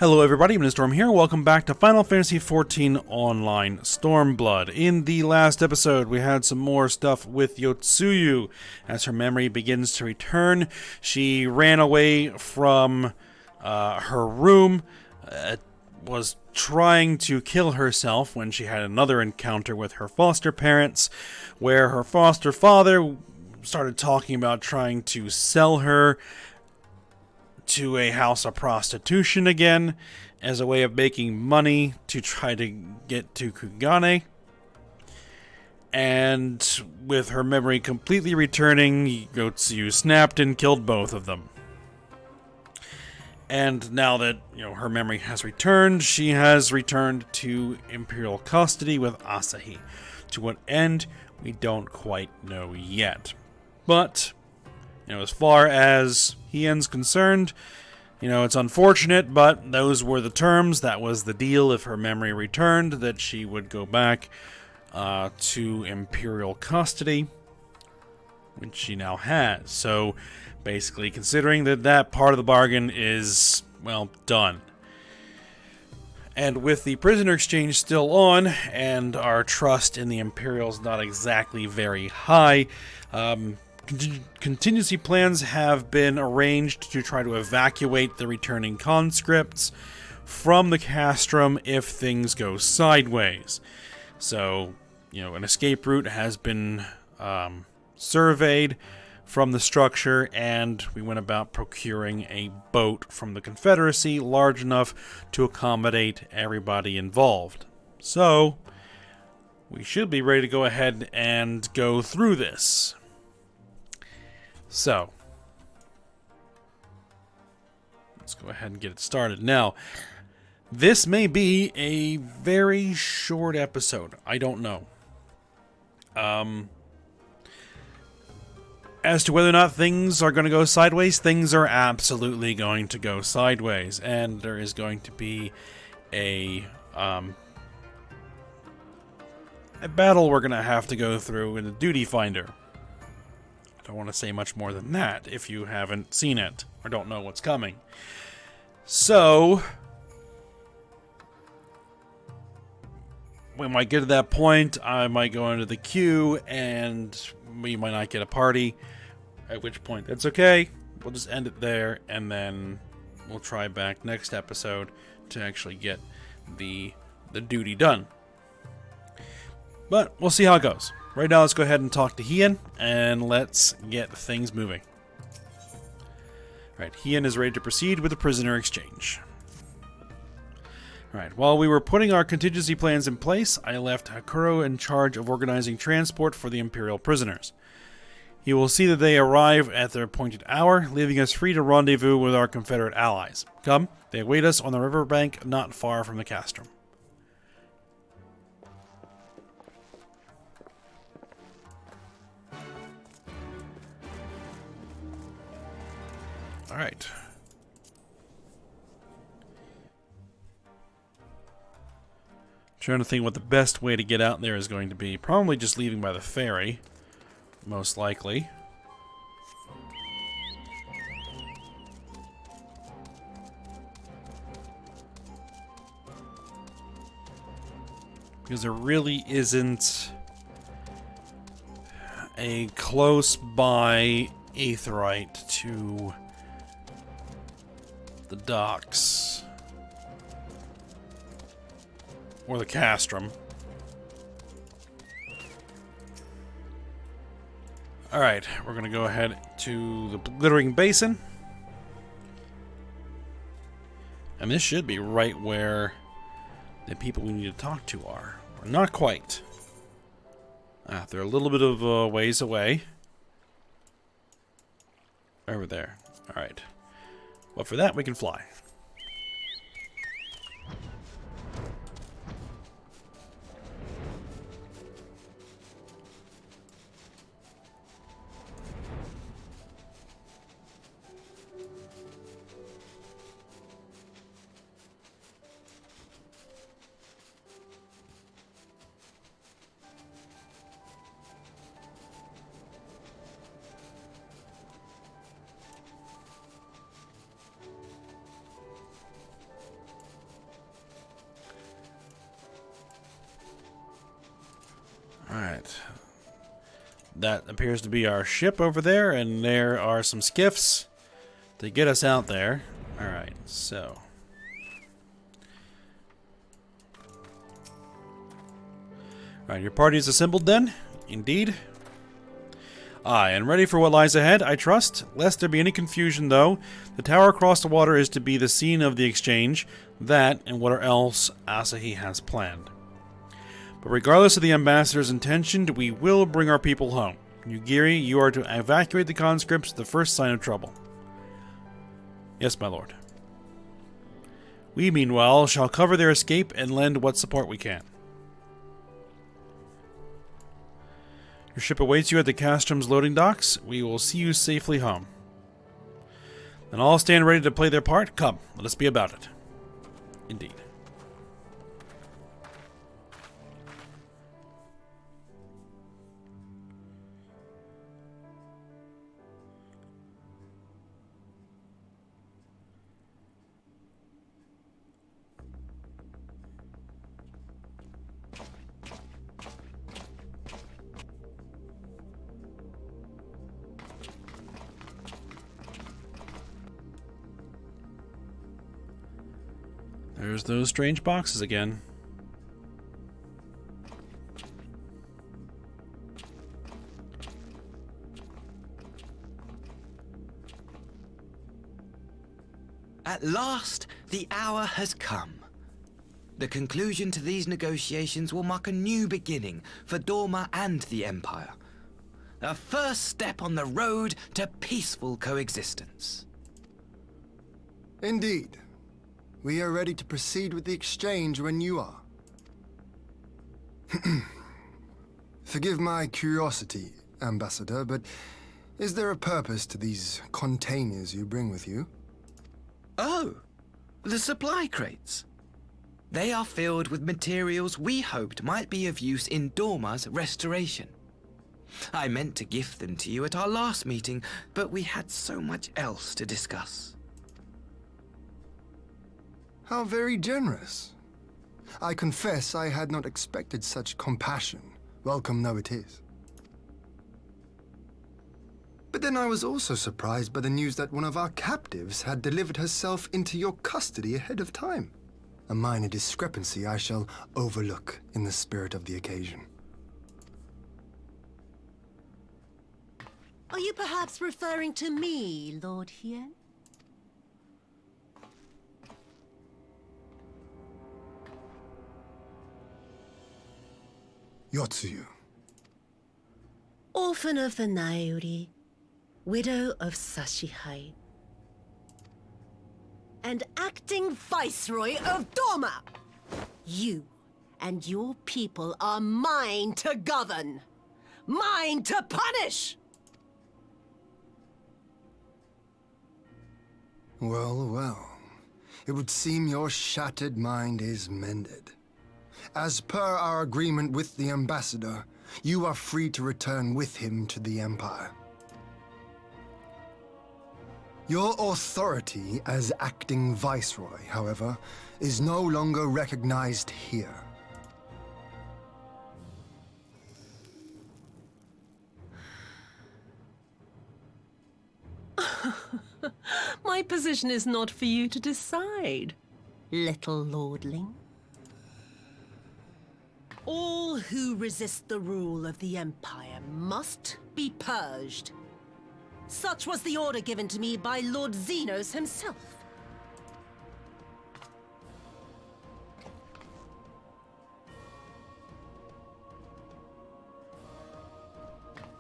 Hello everybody, I'm Storm here. Welcome back to Final Fantasy XIV Online Stormblood. In the last episode, we had some more stuff with Yotsuyu. As her memory begins to return, she ran away from her room, was trying to kill herself when she had another encounter with her foster parents, where her foster father started talking about trying to sell her to a house of prostitution again as a way of making money to try to get to Kugane. And with her memory completely returning, Yotsuyu snapped and killed both of them. And now that, her memory has returned, she has returned to Imperial custody with Asahi. To what end, we don't quite know yet. But as far as Hien's concerned, it's unfortunate, but those were the terms. That was the deal. If her memory returned, that she would go back to Imperial custody, which she now has. So, basically, considering that part of the bargain is, done. And with the prisoner exchange still on, and our trust in the Imperials not exactly very high, contingency plans have been arranged to try to evacuate the returning conscripts from the castrum if things go sideways. So, an escape route has been surveyed from the structure, and we went about procuring a boat from the Confederacy large enough to accommodate everybody involved. So, we should be ready to go ahead and go through this. So, let's go ahead and get it started. Now, this may be a very short episode. I don't know. As to whether or not things are going to go sideways, things are absolutely going to go sideways. And there is going to be a battle we're going to have to go through in the Duty Finder. I don't want to say much more than that if you haven't seen it or don't know what's coming. So, we might get to that point. I might go into the queue and we might not get a party, at which point that's okay. We'll just end it there and then we'll try back next episode to actually get the duty done. But we'll see how it goes. Right now, let's go ahead and talk to Hien, and let's get things moving. Alright, Hien is ready to proceed with the prisoner exchange. Alright, while we were putting our contingency plans in place, I left Hakuro in charge of organizing transport for the Imperial prisoners. He will see that they arrive at their appointed hour, leaving us free to rendezvous with our Confederate allies. Come, they await us on the riverbank not far from the castrum. Alright. Trying to think what the best way to get out there is going to be. Probably just leaving by the ferry. Most likely. Because there really isn't a close by aetheryte to the docks or the castrum. Alright, we're going to go ahead to the Glittering Basin. And this should be right where the people we need to talk to are. Or not quite. They're a little bit of a ways away. Over there. Alright. But for that, we can fly. Alright. That appears to be our ship over there, and there are some skiffs to get us out there. Alright, so. Alright, your party is assembled then? Indeed. Aye, and ready for what lies ahead, I trust. Lest there be any confusion, though, the tower across the water is to be the scene of the exchange, that and what else Asahi has planned. But regardless of the ambassador's intention, we will bring our people home. Yugiri, you are to evacuate the conscripts at the first sign of trouble. Yes, my lord. We, meanwhile, shall cover their escape and lend what support we can. Your ship awaits you at the Castrum's loading docks. We will see you safely home. Then all stand ready to play their part. Come, let us be about it. Indeed. There's those strange boxes again. At last, the hour has come. The conclusion to these negotiations will mark a new beginning for Dorma and the Empire. A first step on the road to peaceful coexistence. Indeed. We are ready to proceed with the exchange when you are. Forgive my curiosity, Ambassador, but is there a purpose to these containers you bring with you? Oh, the supply crates. They are filled with materials we hoped might be of use in Dorma's restoration. I meant to gift them to you at our last meeting, but we had so much else to discuss. How very generous. I confess I had not expected such compassion, welcome though it is. But then I was also surprised by the news that one of our captives had delivered herself into your custody ahead of time. A minor discrepancy I shall overlook in the spirit of the occasion. Are you perhaps referring to me, Lord Hien? Yotsuyu. Orphan of the Nairi, widow of Sashihai, and acting Viceroy of Dorma. You and your people are mine to govern, mine to punish! Well, well. It would seem your shattered mind is mended. As per our agreement with the Ambassador, you are free to return with him to the Empire. Your authority as acting Viceroy, however, is no longer recognized here. My position is not for you to decide, little lordling. All who resist the rule of the Empire must be purged. Such was the order given to me by Lord Xenos himself.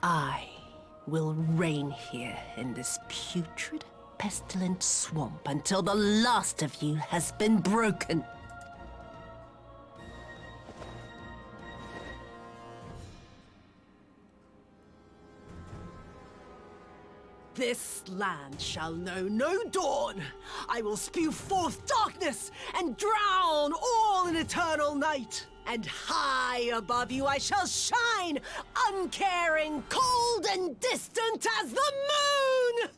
I will reign here in this putrid, pestilent swamp until the last of you has been broken. This land shall know no dawn. I will spew forth darkness and drown all in eternal night. And high above you I shall shine, uncaring, cold and distant as the moon!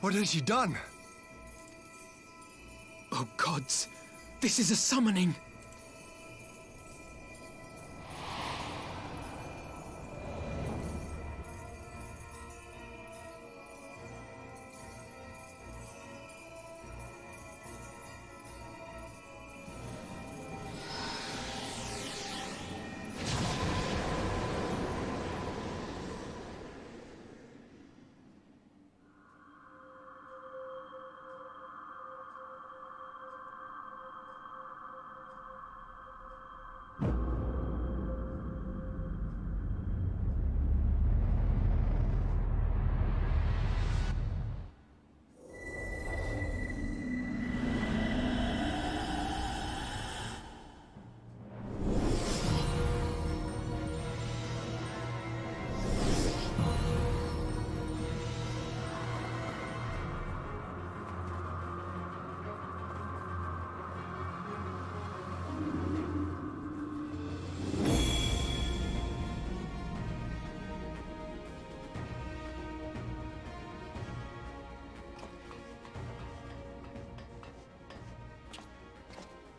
What has she done? Oh gods, this is a summoning.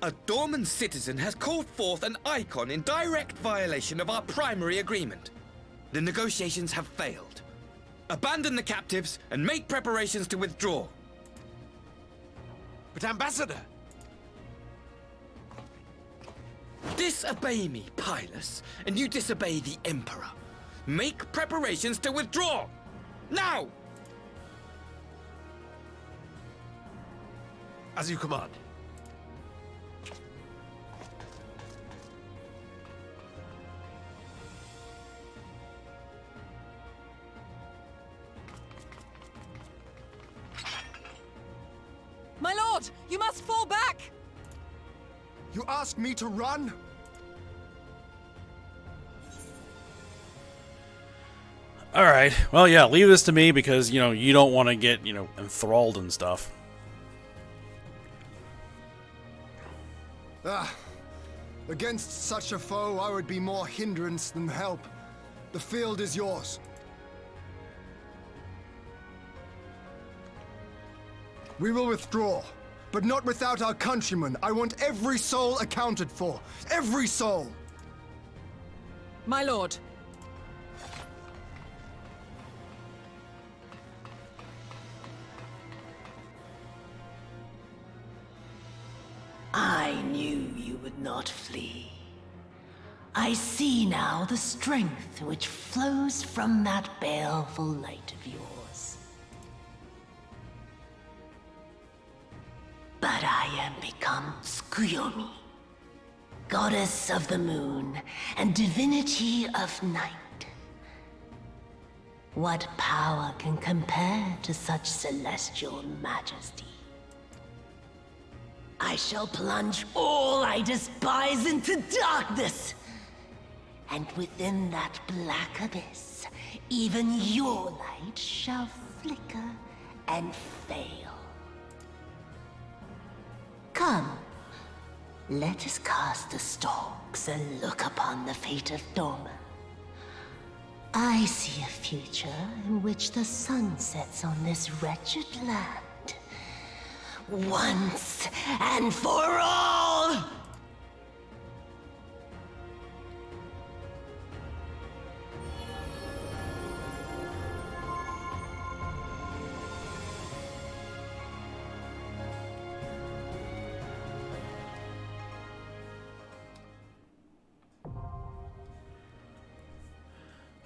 A Dorman citizen has called forth an icon in direct violation of our primary agreement. The negotiations have failed. Abandon the captives and make preparations to withdraw. But Ambassador! Disobey me, Pylus, and you disobey the Emperor. Make preparations to withdraw! Now! As you command. My lord, you must fall back! You ask me to run? Alright, well, yeah, leave this to me because, you don't want to get, enthralled and stuff. Against such a foe, I would be more hindrance than help. The field is yours. We will withdraw, but not without our countrymen. I want every soul accounted for. Every soul! My lord. I knew you would not flee. I see now the strength which flows from that baleful light of yours. But I am become Tsukuyomi, goddess of the moon and divinity of night. What power can compare to such celestial majesty? I shall plunge all I despise into darkness. And within that black abyss, even your light shall flicker and fail. Come, let us cast the stalks and look upon the fate of Dorma. I see a future in which the sun sets on this wretched land. Once and for all!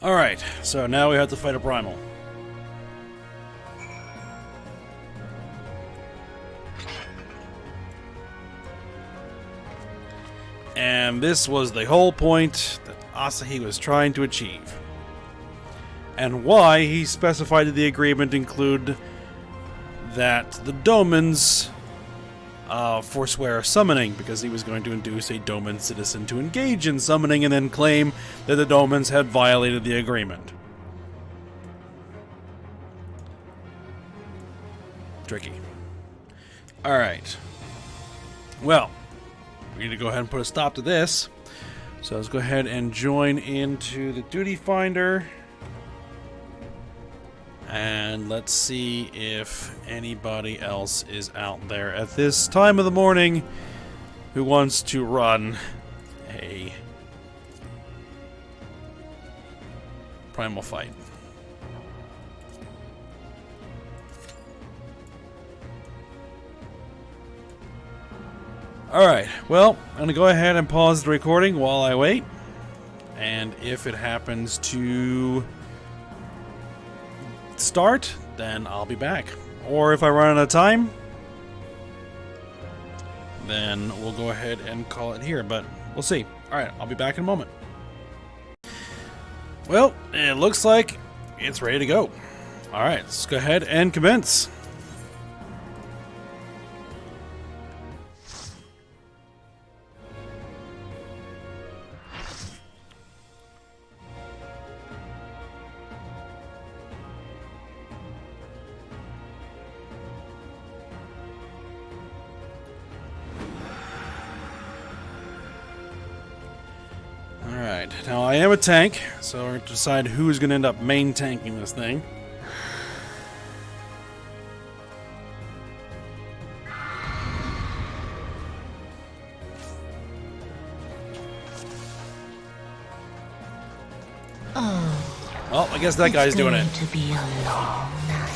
Alright, so now we have to fight a primal. And this was the whole point that Asahi was trying to achieve. And why he specified that the agreement include that the Domans forswear summoning, because he was going to induce a Doman citizen to engage in summoning and then claim that the Domans had violated the agreement. Tricky. Alright. Well, we need to go ahead and put a stop to this. So let's go ahead and join into the duty finder. And let's see if anybody else is out there at this time of the morning who wants to run a primal fight. Alright, well, I'm going to go ahead and pause the recording while I wait. And if it happens to start, then I'll be back. Or if I run out of time, then we'll go ahead and call it here. But we'll see. Alright, I'll be back in a moment. Well, it looks like it's ready to go. Alright, let's go ahead and commence. Alright, now I am a tank, so we're going to decide who's going to end up main tanking this thing. Oh, Well, I guess that guy's doing it. it's going to be a long night.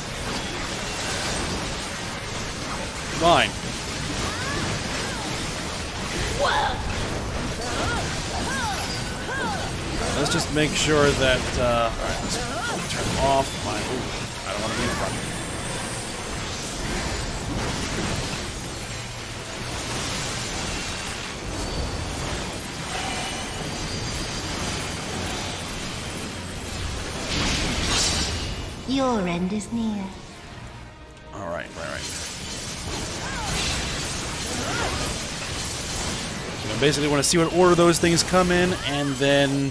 Fine. Let's just make sure that, alright, let's turn off my, ooh, I don't want to be in front. Your end is near. Alright, right. So I basically want to see what order those things come in, and then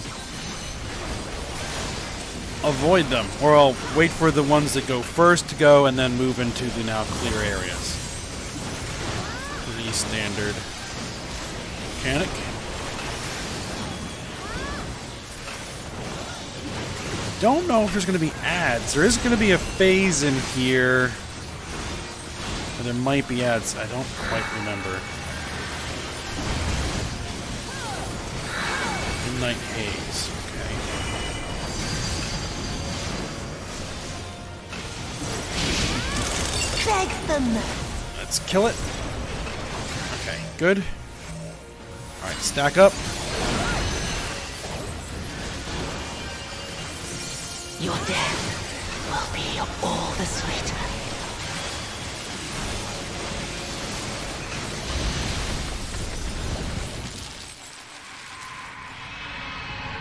avoid them. Or I'll wait for the ones that go first to go, and then move into the now clear areas. Pretty standard mechanic. Don't know if there's going to be ads. There is going to be a phase in here where there might be ads. I don't quite remember. Midnight Haze. Okay. Beg them. Let's kill it. Okay, good. Alright, stack up. Your death will be all the sweeter.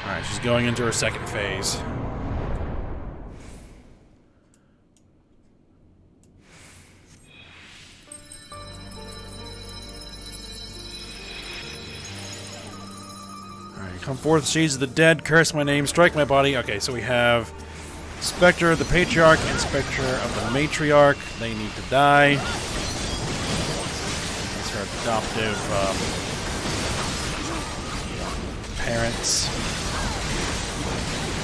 Alright, she's going into her second phase. Alright, come forth, shades of the dead, curse my name, strike my body. Okay, so we have Spectre of the Patriarch and Spectre of the Matriarch. They need to die. That's her adoptive parents.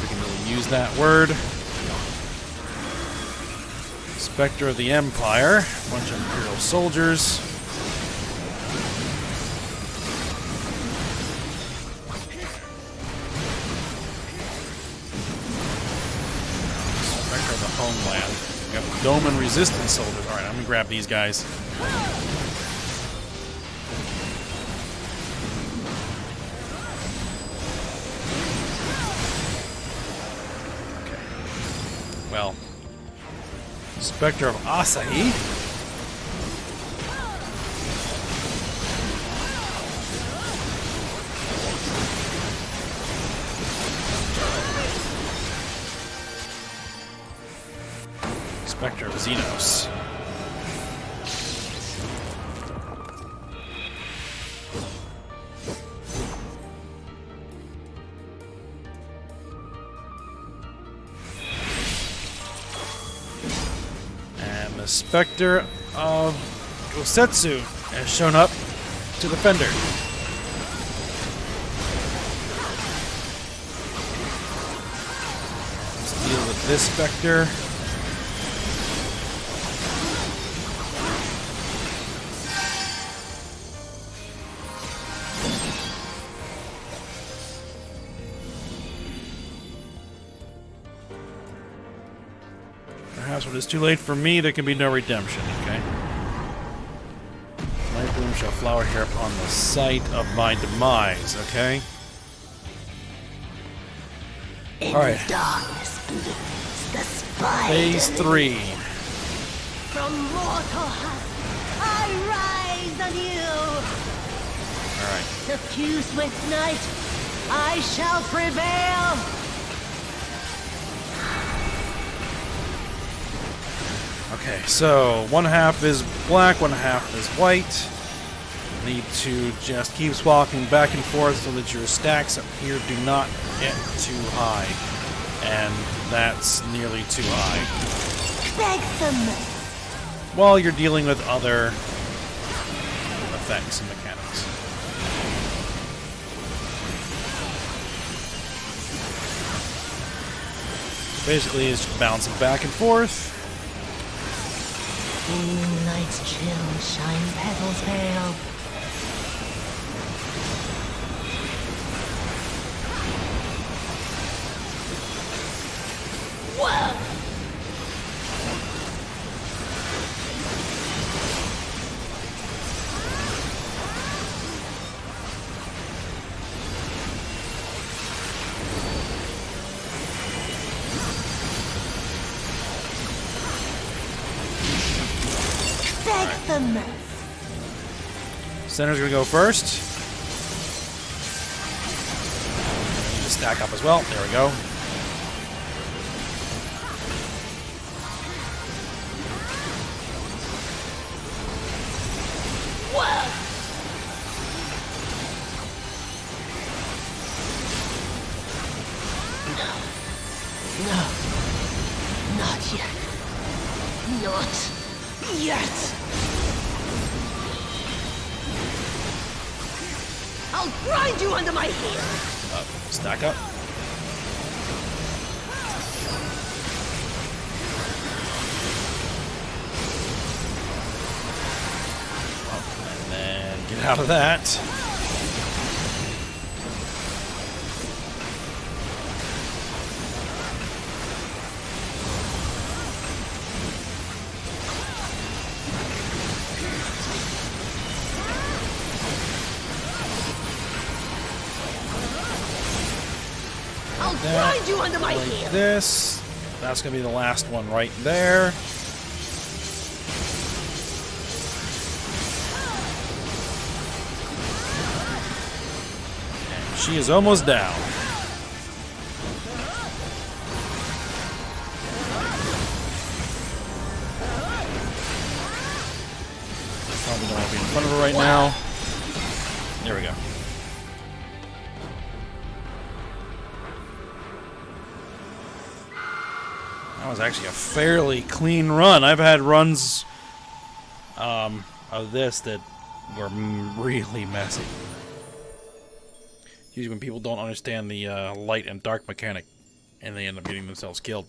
We can really use that word. Spectre of the Empire. A bunch of Imperial soldiers. Homeland. We got Dome and Resistance soldiers. Alright, I'm gonna grab these guys. Okay. Well. Spectre of Asahi. Spectre of Xenos. And the Spectre of Gosetsu has shown up to the Fender. Let's deal with this Spectre. Guess when it's too late for me, there can be no redemption, okay? Night bloom shall flower here upon the site of my demise, okay? Alright. Darkness blooms the spider. Phase 3. From mortal husk, I rise anew. Alright. Suffused with night, I shall prevail. Okay, so one half is black, one half is white. Need to just keep swapping back and forth so that your stacks up here do not get too high. And that's nearly too high. Beg for mercy. While you're dealing with other effects and mechanics. Basically, it's just bouncing back and forth. Moonlight's chill shine petals pale. Whoa! Beg for mercy. Center's gonna go first. Need to stack up as well. There we go. No. Not yet. Not yet. I'll grind you under my heel. Stack up. And then get out of that. Grind you under my Like heel. this. That's gonna be the last one right there. And she is almost down. Probably don't want to be in front of her right now. There we go. That was actually a fairly clean run. I've had runs of this that were really messy. Usually when people don't understand the light and dark mechanic and they end up getting themselves killed.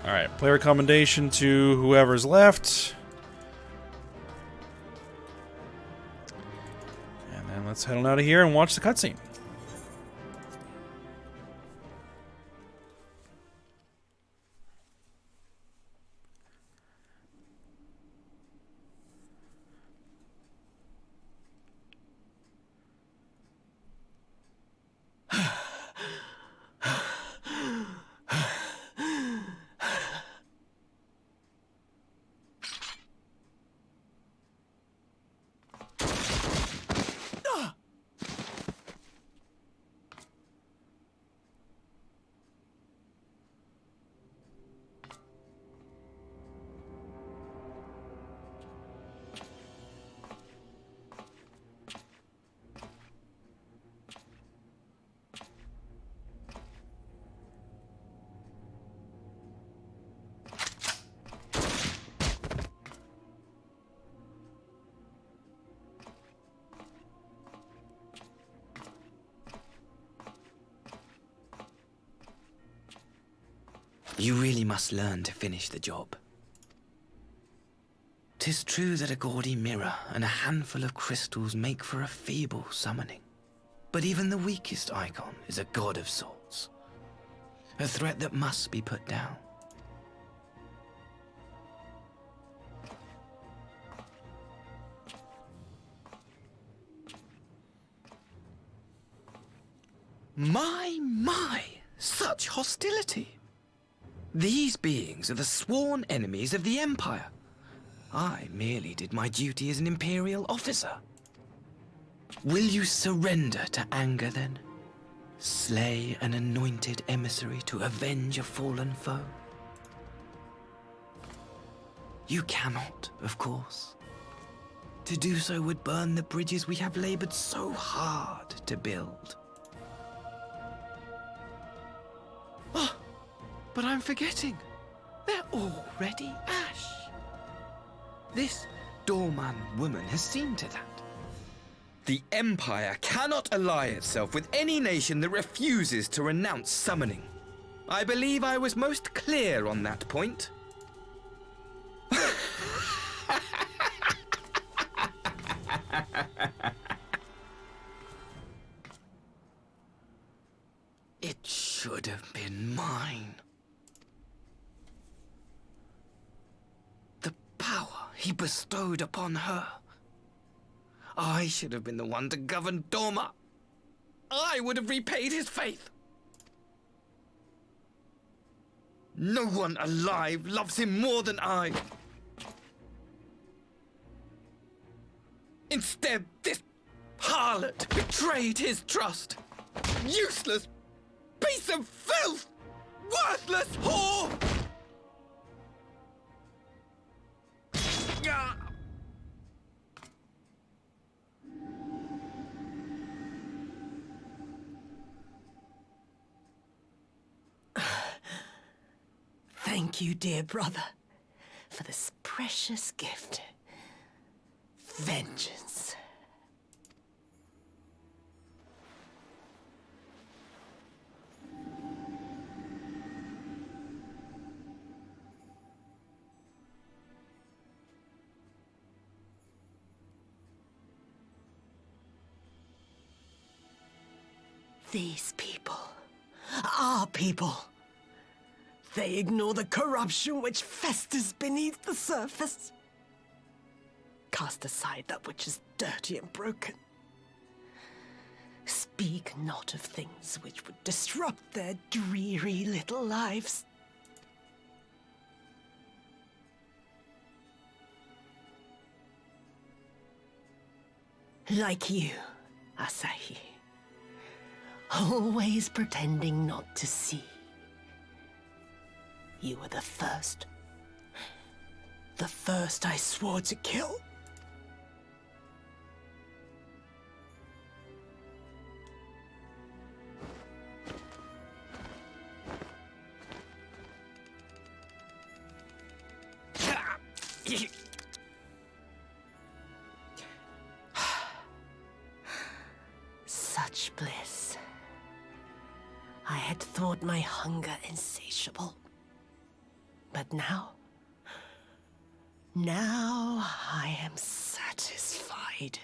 Alright, player recommendation to whoever's left. And let's head on out of here and watch the cutscene. You really must learn to finish the job. 'Tis true that a gaudy mirror and a handful of crystals make for a feeble summoning. But even the weakest icon is a god of sorts. A threat that must be put down. My, such hostility. These beings are the sworn enemies of the Empire. I merely did my duty as an Imperial officer. Will you surrender to anger then? Slay an anointed emissary to avenge a fallen foe? You cannot, of course. To do so would burn the bridges we have labored so hard to build. Oh, but I'm forgetting. They're already ash. This doorman woman has seen to that. The Empire cannot ally itself with any nation that refuses to renounce summoning. I believe I was most clear on that point. It should have been mine. The power he bestowed upon her. I should have been the one to govern Dorma. I would have repaid his faith. No one alive loves him more than I. Instead, this harlot betrayed his trust. Useless piece of filth! Worthless whore! Ah! Thank you, dear brother, for this precious gift. Vengeance. These people, our people, they ignore the corruption which festers beneath the surface. Cast aside that which is dirty and broken. Speak not of things which would disrupt their dreary little lives. Like you, Asahi. Always pretending not to see. You were the first. The first I swore to kill. Such bliss. I had thought my hunger insatiable. But now I am satisfied.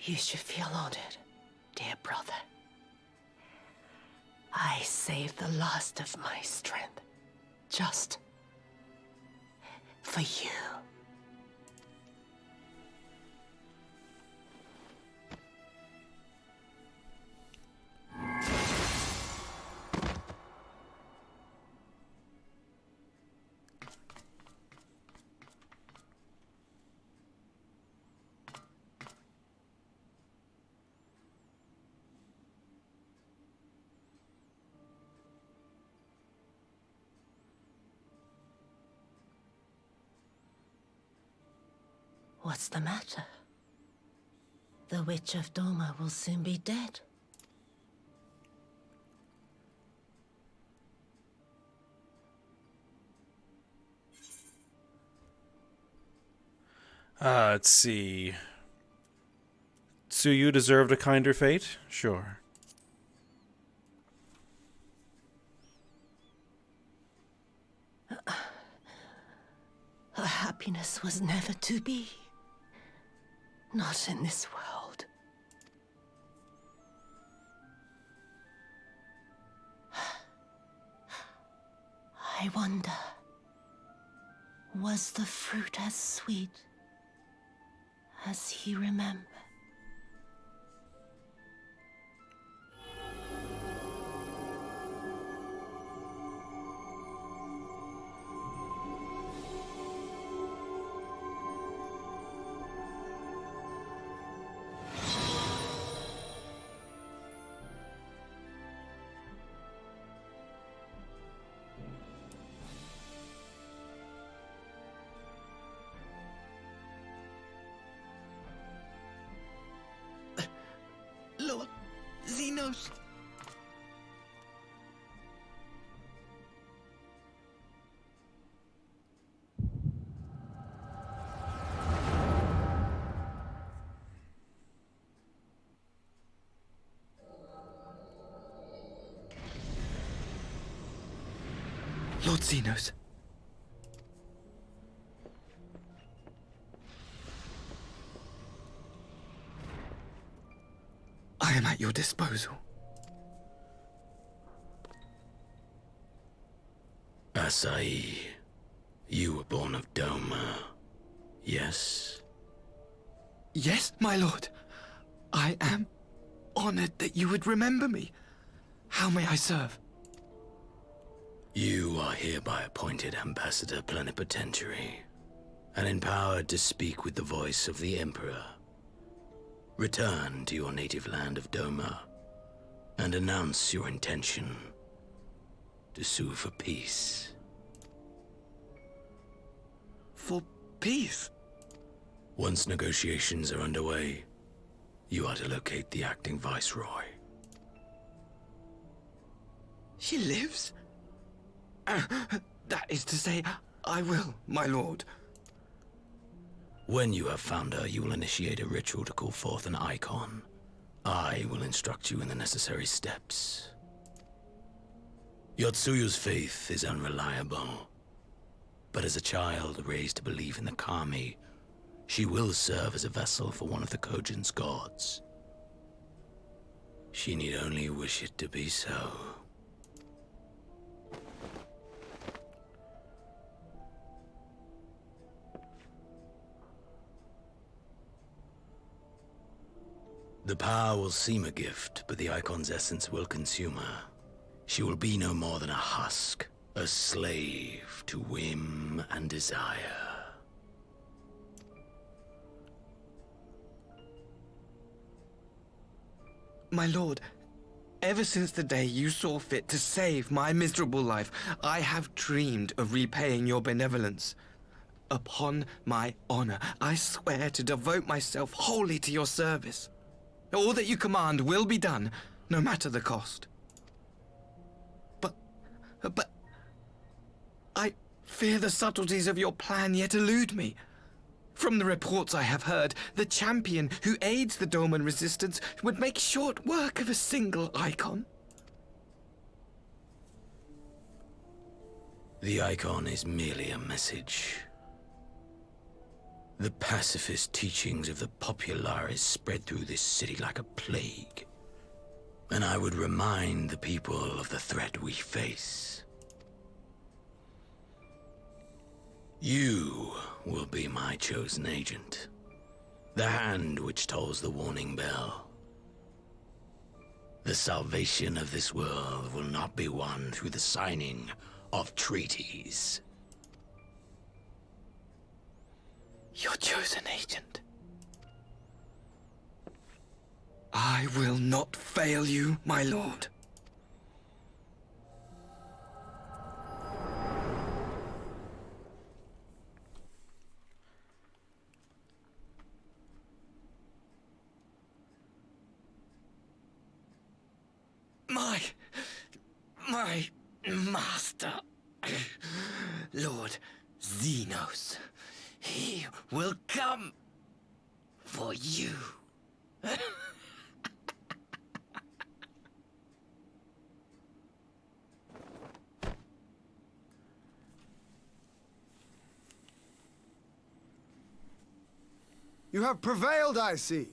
You should feel honored, dear brother. I saved the last of my strength, just for you. What's the matter? The Witch of Doma will soon be dead. Let's see. Tsuyu deserved a kinder fate? Sure. Her happiness was never to be. Not in this world. I wonder, was the fruit as sweet as he remembered? Lord Xenos. Lord Xenos. I am at your disposal. Asai, you were born of Doma, yes? Yes, my lord. I am honored that you would remember me. How may I serve? You are hereby appointed Ambassador Plenipotentiary, and empowered to speak with the voice of the Emperor. Return to your native land of Doma, and announce your intention to sue for peace. For peace? Once negotiations are underway, you are to locate the acting Viceroy. She lives? That is to say, I will, my lord. When you have found her, you will initiate a ritual to call forth an icon. I will instruct you in the necessary steps. Yotsuyu's faith is unreliable, but as a child raised to believe in the Kami, she will serve as a vessel for one of the Kojin's gods. She need only wish it to be so. The power will seem a gift, but the icon's essence will consume her. She will be no more than a husk, a slave to whim and desire. My lord, ever since the day you saw fit to save my miserable life, I have dreamed of repaying your benevolence. Upon my honor, I swear to devote myself wholly to your service. All that you command will be done, no matter the cost. But I fear the subtleties of your plan yet elude me. From the reports I have heard, the champion who aids the Doman resistance would make short work of a single icon. The icon is merely a message. The pacifist teachings of the Populares spread through this city like a plague. And I would remind the people of the threat we face. You will be my chosen agent. The hand which tolls the warning bell. The salvation of this world will not be won through the signing of treaties. Your chosen agent. I will not fail you, my lord. My master, Lord Xenos, he will come for you. You have prevailed, I see.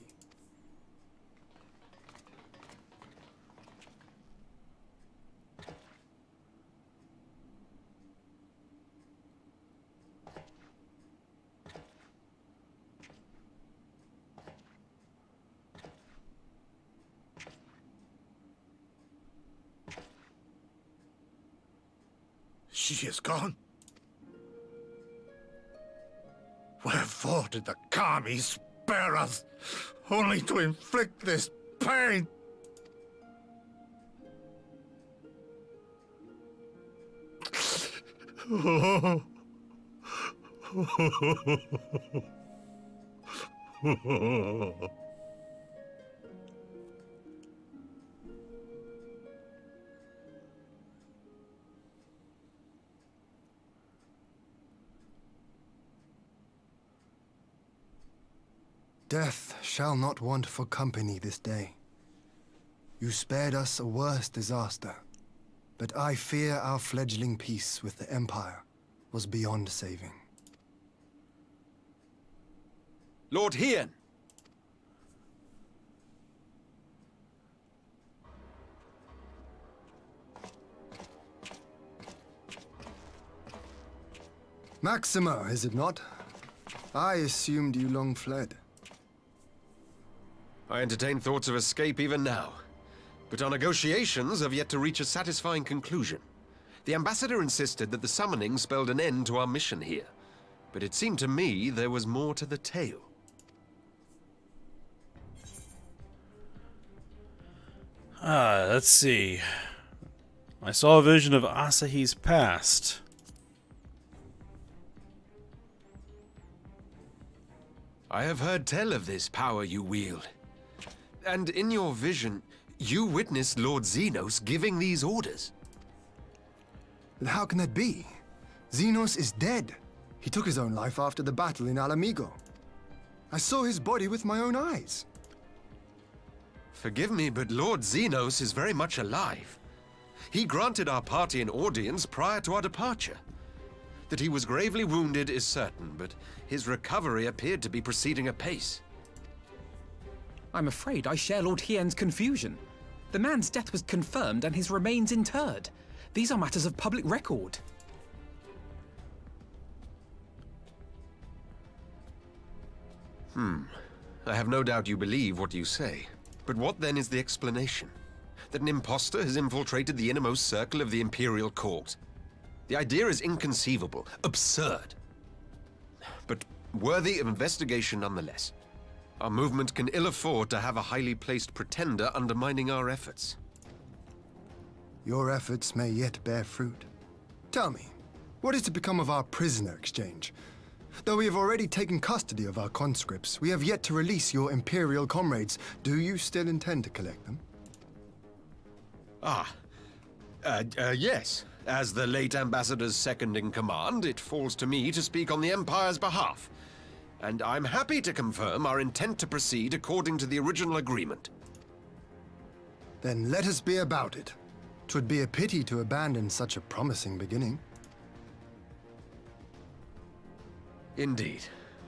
She is gone. Wherefore did the Kami spare us, only to inflict this pain? Death shall not want for company this day. You spared us a worse disaster, but I fear our fledgling peace with the Empire was beyond saving. Lord Hien! Maxima, is it not? I assumed you long fled. I entertain thoughts of escape even now, but our negotiations have yet to reach a satisfying conclusion. The ambassador insisted that the summoning spelled an end to our mission here, but it seemed to me there was more to the tale. Let's see. I saw a vision of Asahi's past. I have heard tell of this power you wield. And in your vision, you witnessed Lord Xenos giving these orders. How can that be? Xenos is dead. He took his own life after the battle in Alamigo. I saw his body with my own eyes. Forgive me, but Lord Xenos is very much alive. He granted our party an audience prior to our departure. That he was gravely wounded is certain, but his recovery appeared to be proceeding apace. I'm afraid I share Lord Hien's confusion. The man's death was confirmed and his remains interred. These are matters of public record. I have no doubt you believe what you say. But what then is the explanation? That an impostor has infiltrated the innermost circle of the Imperial Court? The idea is inconceivable, absurd. But worthy of investigation nonetheless. Our movement can ill afford to have a highly placed pretender undermining our efforts. Your efforts may yet bear fruit. Tell me, what is to become of our prisoner exchange? Though we have already taken custody of our conscripts, we have yet to release your Imperial comrades. Do you still intend to collect them? Yes. As the late Ambassador's second-in-command, it falls to me to speak on the Empire's behalf. And I'm happy to confirm our intent to proceed according to the original agreement. Then let us be about it. 'Twould be a pity to abandon such a promising beginning. Indeed.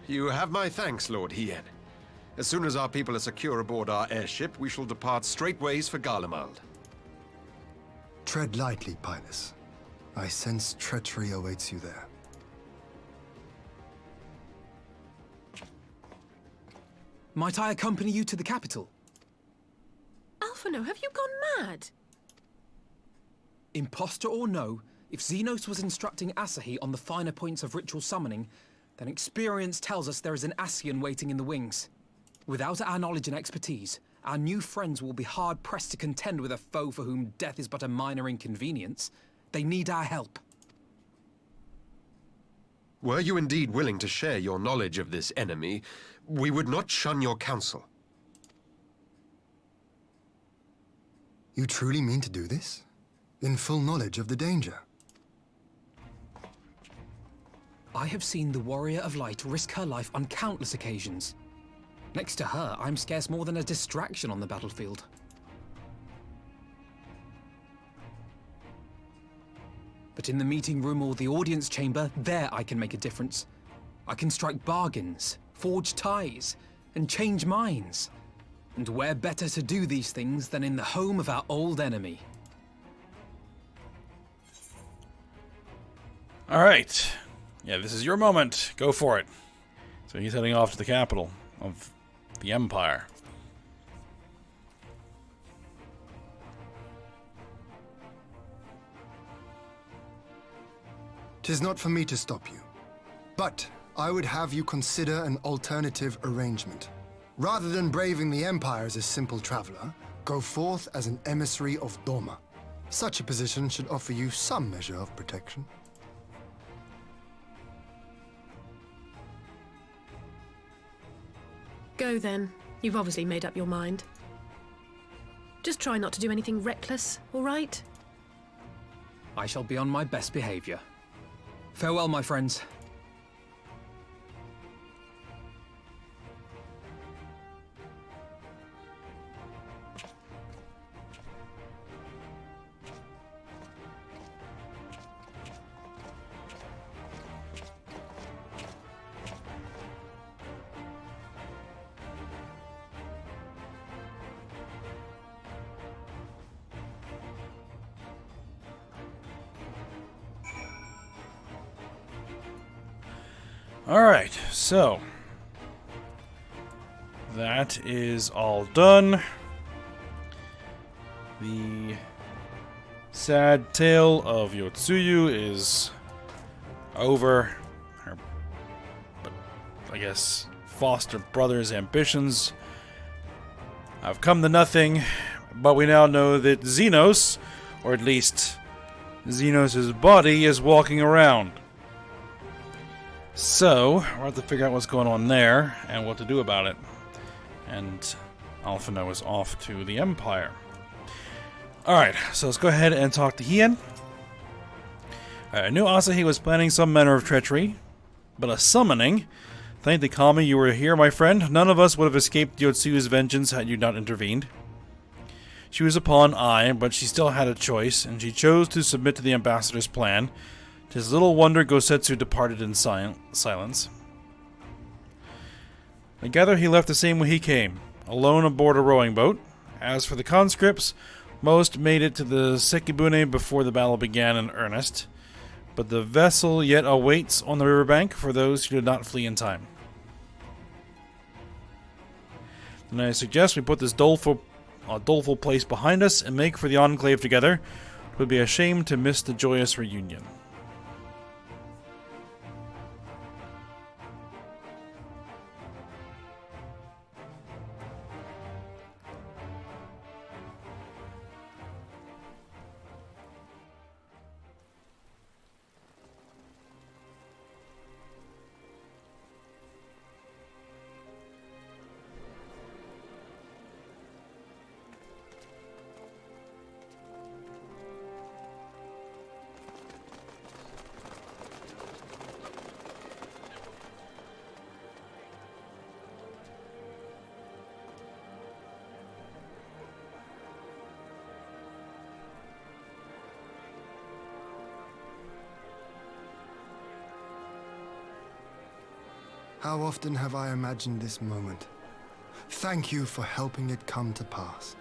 You have my thanks, Lord Hien. As soon as our people are secure aboard our airship, we shall depart straightways for Garlemald. Tread lightly, Pilus. I sense treachery awaits you there. Might I accompany you to the capital? Alphino, have you gone mad? Imposter or no, if Xenos was instructing Asahi on the finer points of ritual summoning, then experience tells us there is an Ascian waiting in the wings. Without our knowledge and expertise, our new friends will be hard-pressed to contend with a foe for whom death is but a minor inconvenience. They need our help. Were you indeed willing to share your knowledge of this enemy, we would not shun your counsel. You truly mean to do this? In full knowledge of the danger? I have seen the Warrior of Light risk her life on countless occasions. Next to her, I'm scarce more than a distraction on the battlefield. But in the meeting room or the audience chamber, there I can make a difference. I can strike bargains, forge ties, and change minds. And where better to do these things than in the home of our old enemy? All right. Yeah, this is your moment. Go for it. So he's heading off to the capital of the Empire. "'Tis not for me to stop you, but I would have you consider an alternative arrangement. Rather than braving the Empire as a simple traveler, go forth as an emissary of Doma. Such a position should offer you some measure of protection." Go then. You've obviously made up your mind. Just try not to do anything reckless, all right? I shall be on my best behavior. Farewell, my friends. Alright, so that is all done. The sad tale of Yotsuyu is over. Her, but I guess, foster brother's ambitions have come to nothing, but we now know that Xenos, or at least Xenos' body, is walking around. So, we'll have to figure out what's going on there and what to do about it. And Alphino is off to the Empire. Alright, so let's go ahead and talk to Hien. I knew Asahi was planning some manner of treachery, but a summoning? Thank the Kami you were here, my friend. None of us would have escaped Yotsuyu's vengeance had you not intervened. She was a pawn, aye, but she still had a choice, and she chose to submit to the ambassador's plan. 'Tis little wonder Gosetsu departed in silence. I gather he left the same way he came, alone aboard a rowing boat. As for the conscripts, most made it to the Sekibune before the battle began in earnest, but the vessel yet awaits on the riverbank for those who did not flee in time. And I suggest we put this doleful place behind us and make for the Enclave together. It would be a shame to miss the joyous reunion. How often have I imagined this moment? Thank you for helping it come to pass.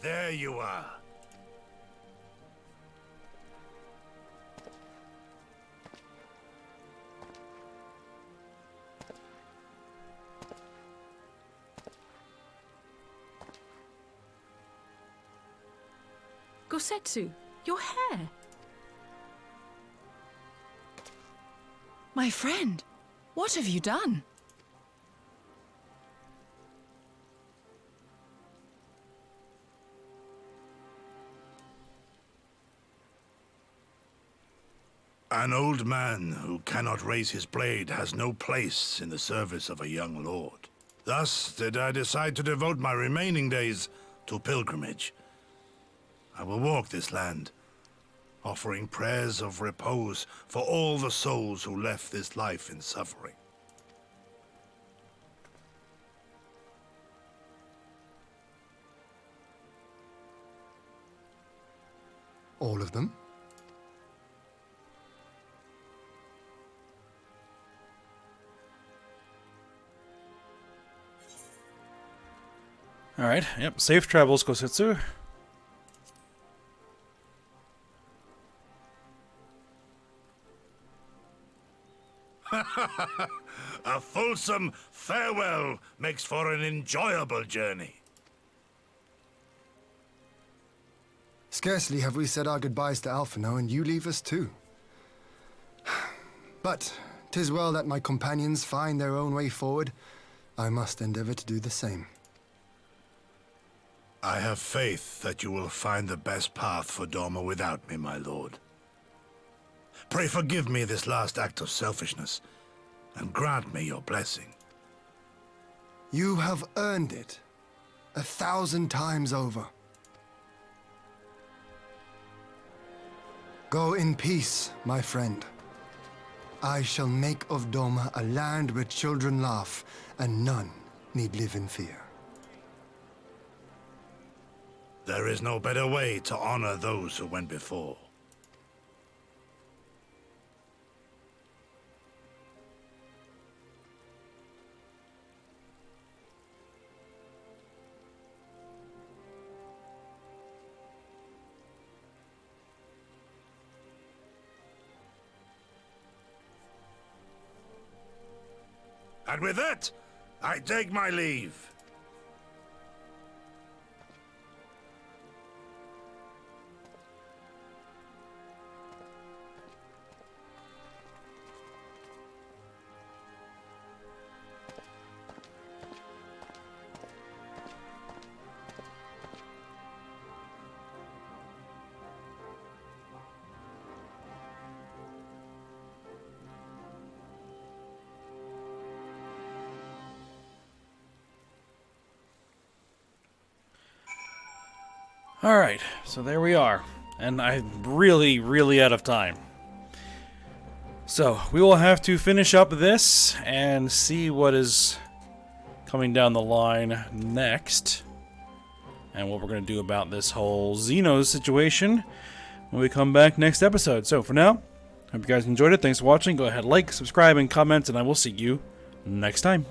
there you are. Gosetsu, your hair. My friend, what have you done? An old man who cannot raise his blade has no place in the service of a young lord. Thus did I decide to devote my remaining days to pilgrimage. I will walk this land, offering prayers of repose for all the souls who left this life in suffering. All of them? Alright, yep, safe travels, Gosetsu. A fulsome farewell makes for an enjoyable journey. Scarcely have we said our goodbyes to Alphino, and you leave us too. But 'tis well that my companions find their own way forward. I must endeavor to do the same. I have faith that you will find the best path for Doma without me, my lord. Pray forgive me this last act of selfishness, and grant me your blessing. You have earned it 1,000 times over. Go in peace, my friend. I shall make of Doma a land where children laugh, and none need live in fear. There is no better way to honor those who went before. And with that, I take my leave. Alright, so there we are. And I'm really out of time. So, we will have to finish up this and see what is coming down the line next. And what we're going to do about this whole Xenos situation when we come back next episode. So, for now, hope you guys enjoyed it. Thanks for watching. Go ahead, like, subscribe, and comment, and I will see you next time.